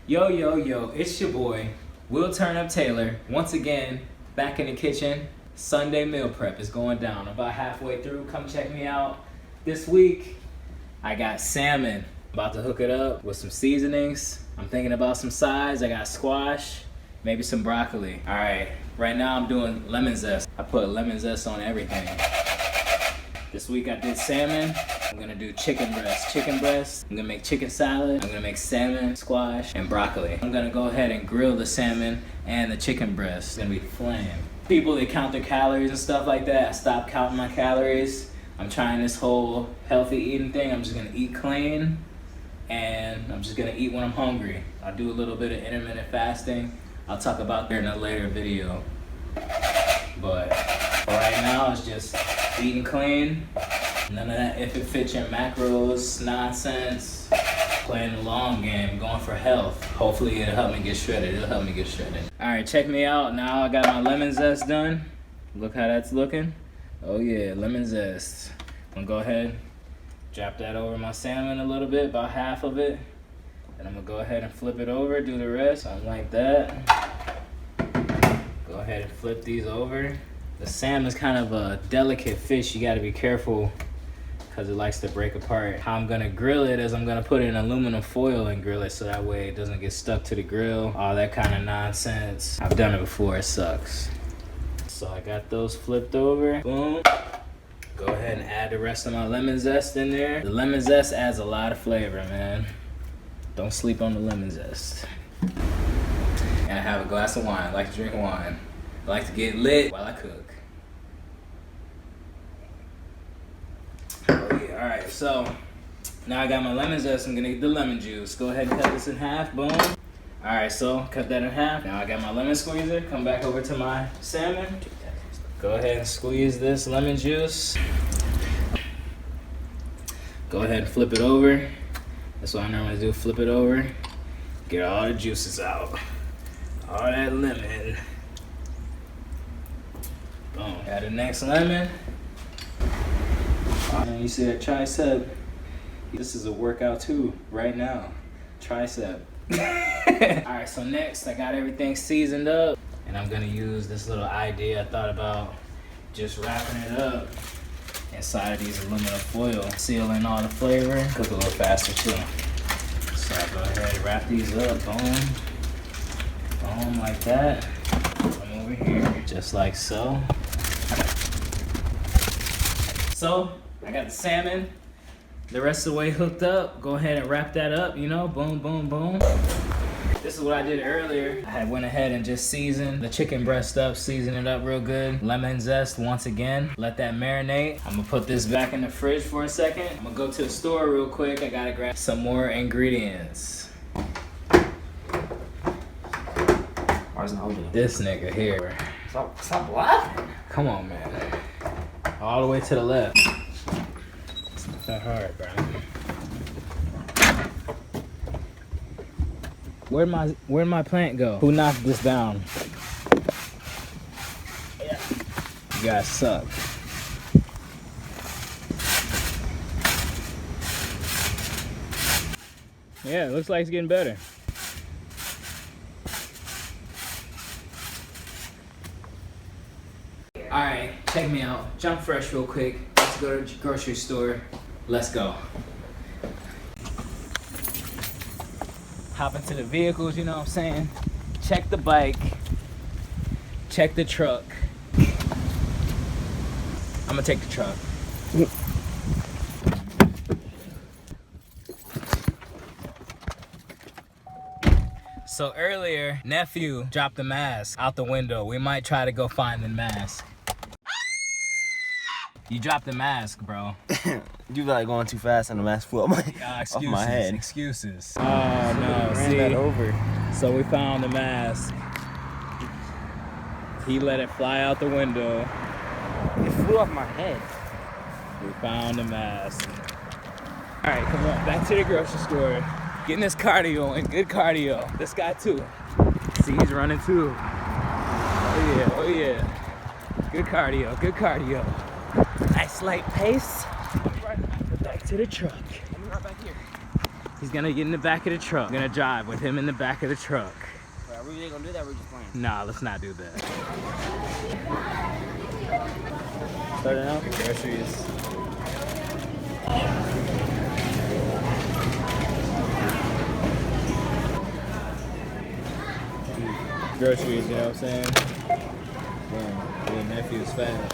Yo, yo, yo, it's your boy, Will Turn Up Taylor, once again, back in the kitchen. Sunday meal prep is going down. About halfway through, come check me out. This week, I got salmon. About to hook it up with some seasonings. I'm thinking about some sides. I got squash, maybe some broccoli. All right, right now I'm doing lemon zest. I put lemon zest on everything. This week I did salmon. I'm gonna do chicken breast. I'm gonna make chicken salad. I'm gonna make salmon, squash, and broccoli. I'm gonna go ahead and grill the salmon and the chicken breast. It's gonna be flame. People that count their calories and stuff like that, I stopped counting my calories. I'm trying this whole healthy eating thing. I'm just gonna eat clean and I'm just gonna eat when I'm hungry. I'll do a little bit of intermittent fasting. I'll talk about that in a later video. But for right now, it's just eating clean. None of that if it fits your macros nonsense. Playing the long game, going for health. Hopefully it'll help me get shredded. All right, check me out. Now I got my lemon zest done. Look how that's looking. Oh yeah, lemon zest. I'm gonna go ahead, drop that over my salmon a little bit, about half of it. And I'm gonna go ahead and flip it over, do the rest, something like that. Go ahead and flip these over. The salmon is kind of a delicate fish. You gotta be careful because it likes to break apart. How I'm gonna grill it is I'm gonna put it in aluminum foil and grill it so that way it doesn't get stuck to the grill. All that kind of nonsense. I've done it before, it sucks. So I got those flipped over, boom. Go ahead and add the rest of my lemon zest in there. The lemon zest adds a lot of flavor, man. Don't sleep on the lemon zest. And I have a glass of wine. I like to drink wine. I like to get lit while I cook. Oh yeah, all right, so now I got my lemon zest. I'm gonna get the lemon juice. Go ahead and cut this in half, boom. All right, so cut that in half. Now I got my lemon squeezer. Come back over to my salmon. Go ahead and squeeze this lemon juice. Go ahead and flip it over. That's what I normally do, flip it over. Get all the juices out. All that lemon. Boom. Add the next lemon. And you see that tricep? This is a workout too, right now. Tricep. Alright, so next I got everything seasoned up. And I'm gonna use this little idea I thought about, just wrapping it up inside of these aluminum foil, sealing all the flavor. Cook a little faster too. So I go ahead and wrap these up, boom. Boom, like that. Come over here, just like so. So, I got the salmon the rest of the way hooked up. Go ahead and wrap that up, you know, boom, boom, boom. This is what I did earlier. I went ahead and just seasoned the chicken breast up, seasoned it up real good. Lemon zest once again. Let that marinate. I'm gonna put this back in the fridge for a second. I'm gonna go to the store real quick. I gotta grab some more ingredients. This nigga here. Stop laughing. Come on, man. All the way to the left. It's not that hard, bro. Where'd my plant go? Who knocked this down? Yeah. You guys suck. Yeah, it looks like it's getting better. Alright, check me out. Jump fresh real quick. Let's go to the grocery store. Let's go. Hop into the vehicles, you know what I'm saying? Check the bike. Check the truck. I'm gonna take the truck. So earlier, nephew dropped the mask out the window. We might try to go find the mask. You dropped the mask, bro. You like going too fast and the mask flew off my head. Excuses. Oh no, ran see? that over. So we found the mask. He let it fly out the window. It flew off my head. We found the mask. All right, come on, back to the grocery store. Getting this cardio in, good cardio. This guy too. See, he's running too. Oh yeah, oh yeah. Good cardio, good cardio. Nice light pace. Back to the truck. Let me right back here. He's gonna get in the back of the truck. I'm gonna drive with him in the back of the truck. Are we really gonna do that or are we just playing? Nah, let's not do that. Starting out? Groceries. Groceries, you know what I'm saying? Damn, your nephew's fat.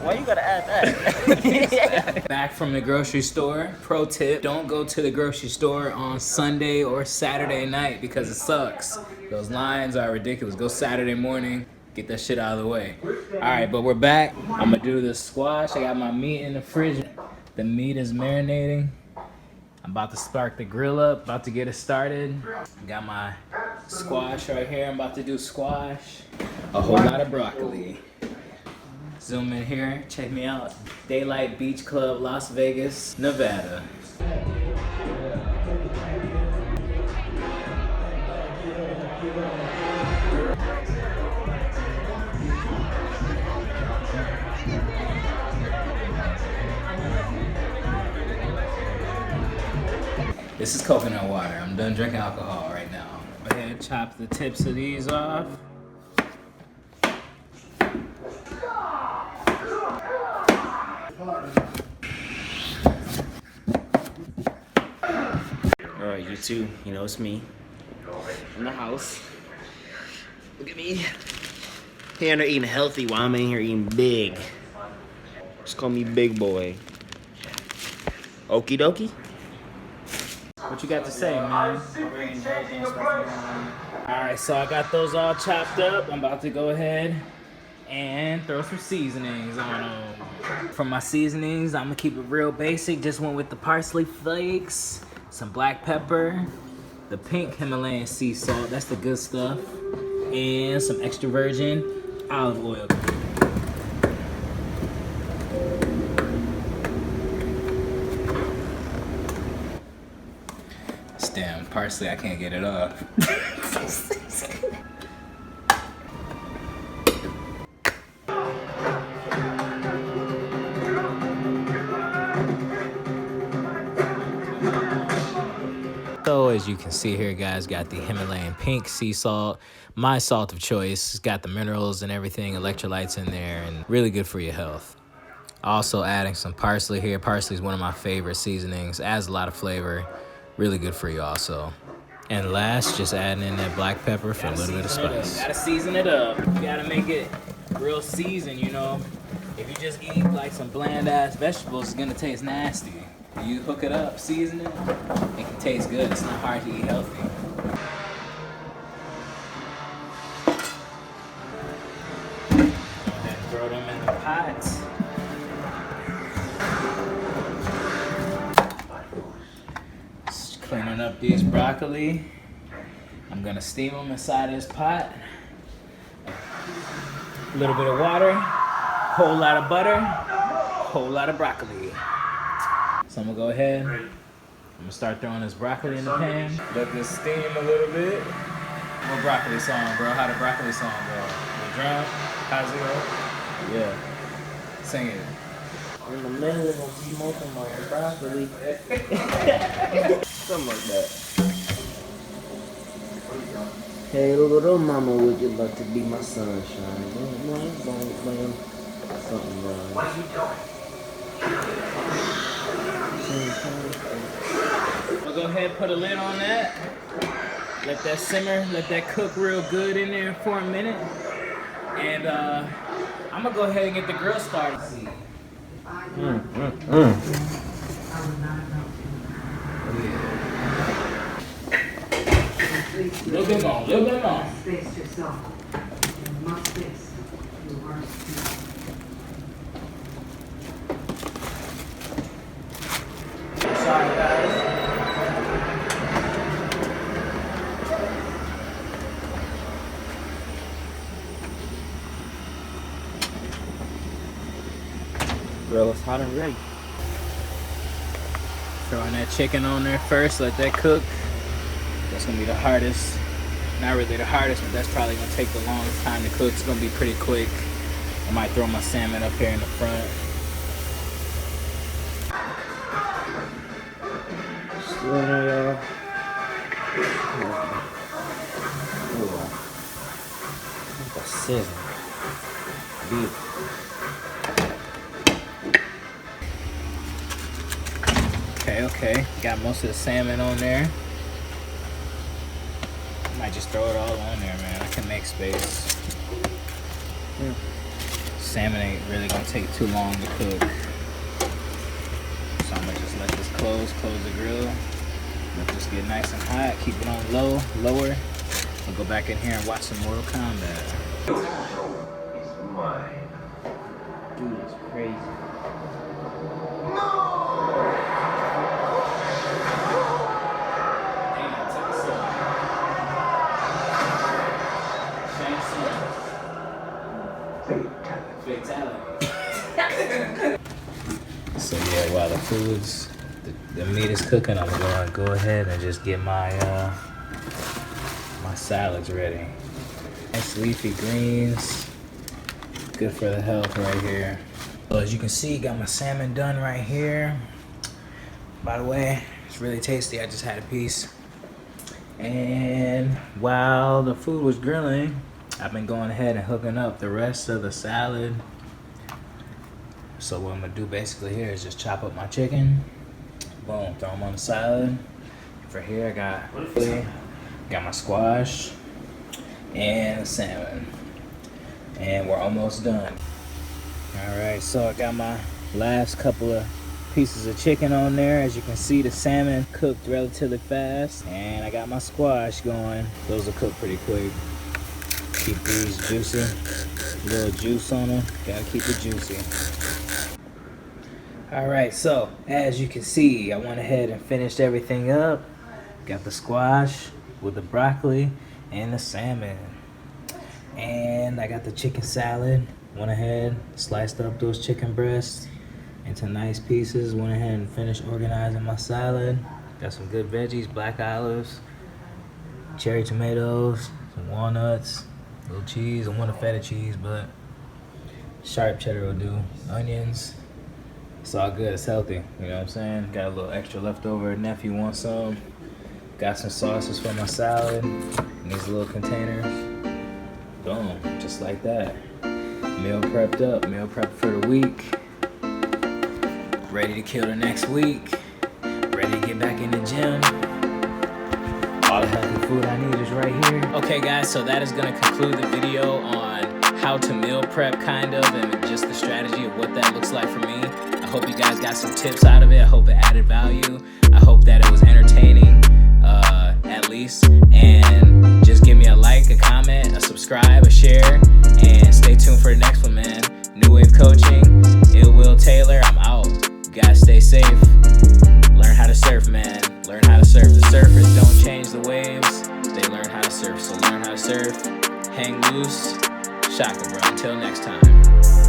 Why you gotta add that? Back from the grocery store. Pro tip, don't go to the grocery store on Sunday or Saturday night because it sucks. Those lines are ridiculous. Go Saturday morning, get that shit out of the way. All right, but we're back. I'm gonna do the squash. I got my meat in the fridge. The meat is marinating. I'm about to spark the grill up, about to get it started. Got my squash right here. I'm about to do squash. A whole lot of broccoli. Zoom in here, check me out. Daylight Beach Club, Las Vegas, Nevada. This is coconut water. I'm done drinking alcohol right now. Go ahead, chop the tips of these off. Alright, you too. You know it's me. In the house. Look at me. Here they're eating healthy while I'm in here eating big. Just call me big boy. Okie dokie. What you got to say, man? Alright, so I got those all chopped up. I'm about to go ahead and throw some seasonings on them. For my seasonings, I'm gonna keep it real basic. Just went with the parsley flakes, some black pepper, the pink Himalayan sea salt, that's the good stuff, and some extra virgin olive oil. Damn, parsley, I can't get it off. So as you can see here, guys, got the Himalayan pink sea salt, my salt of choice. It's got the minerals and everything, electrolytes in there, and really good for your health. Also adding some parsley here. Parsley is one of my favorite seasonings, adds a lot of flavor. Really good for you also. And last, just adding in that black pepper for a little bit of spice. Gotta season it up. You gotta make it real seasoned, you know. If you just eat like some bland ass vegetables, it's gonna taste nasty. If you hook it up, season it, it can taste good. It's not hard to eat healthy. Go ahead and throw them in the pots. Cleaning up these broccoli. I'm gonna steam them inside of this pot. A little bit of water, whole lot of butter, whole lot of broccoli. So I'm gonna go ahead, I'm gonna start throwing this broccoli in the pan. Let this steam a little bit. What broccoli song, bro? How the broccoli song go? The drum? How's it go? Yeah. Sing it. In the middle of smoking my broccoli. Something like that. Hey, little mama, would you like to be my sunshine? Something wrong. What are you doing? We'll go ahead and put a lid on that. Let that simmer, let that cook real good in there for a minute. And I'm gonna go ahead and get the grill started. Little bit more, little bit more. Space yourself. You must face your worst fear. Sorry, guys. Grill is hot and ready. Throwing that chicken on there first, let that cook. That's gonna be the hardest. Not really the hardest, but that's probably gonna take the longest time to cook. It's gonna be pretty quick. I might throw my salmon up here in the front. going on, y'all? That's sizzling. Beef. Okay. Got most of the salmon on there. Might just throw it all on there, man. I can make space. Yeah. Salmon ain't really gonna take too long to cook. So I'm gonna just let this close the grill. Let this get nice and hot. Keep it on lower. I'll go back in here and watch some Mortal Kombat. Dude, it's crazy. So yeah, while the the meat is cooking, I'm gonna go ahead and just get my my salads ready. Nice leafy greens, good for the health right here. So as you can see, got my salmon done right here. By the way, it's really tasty. I just had a piece. And while the food was grilling, I've been going ahead and hooking up the rest of the salad. So what I'm gonna do basically here is just chop up my chicken. Boom, throw them on the salad. For here, I got my squash and the salmon. And we're almost done. All right, so I got my last couple of pieces of chicken on there. As you can see, the salmon cooked relatively fast. And I got my squash going. Those will cook pretty quick. Keep these juicy. A little juice on them. Gotta keep it juicy. All right, so as you can see, I went ahead and finished everything up. Got the squash with the broccoli and the salmon. And I got the chicken salad. Went ahead, sliced up those chicken breasts into nice pieces. Went ahead and finished organizing my salad. Got some good veggies, black olives, cherry tomatoes, some walnuts, a little cheese. I want a feta cheese, but sharp cheddar will do. Onions. It's all good, it's healthy, you know what I'm saying? Got a little extra leftover, nephew wants some. Got some sauces for my salad in these little containers. Boom, just like that. Meal prepped up, meal prepped for the week. Ready to kill the next week. Ready to get back in the gym. All the healthy food I need is right here. Okay guys, so that is gonna conclude the video on how to meal prep kind of, and just the strategy of what that looks like for me. I hope you guys got some tips out of it. I hope it added value. I hope that it was entertaining, at least. And just give me a like, a comment, a subscribe, a share, and stay tuned for the next one, man. New Wave Coaching, It Will Taylor, I'm out. You guys stay safe. Learn how to surf, man. Learn how to surf. The surfers don't change the waves. They learn how to surf. So learn how to surf. Hang loose. Shaka, bro. Until next time.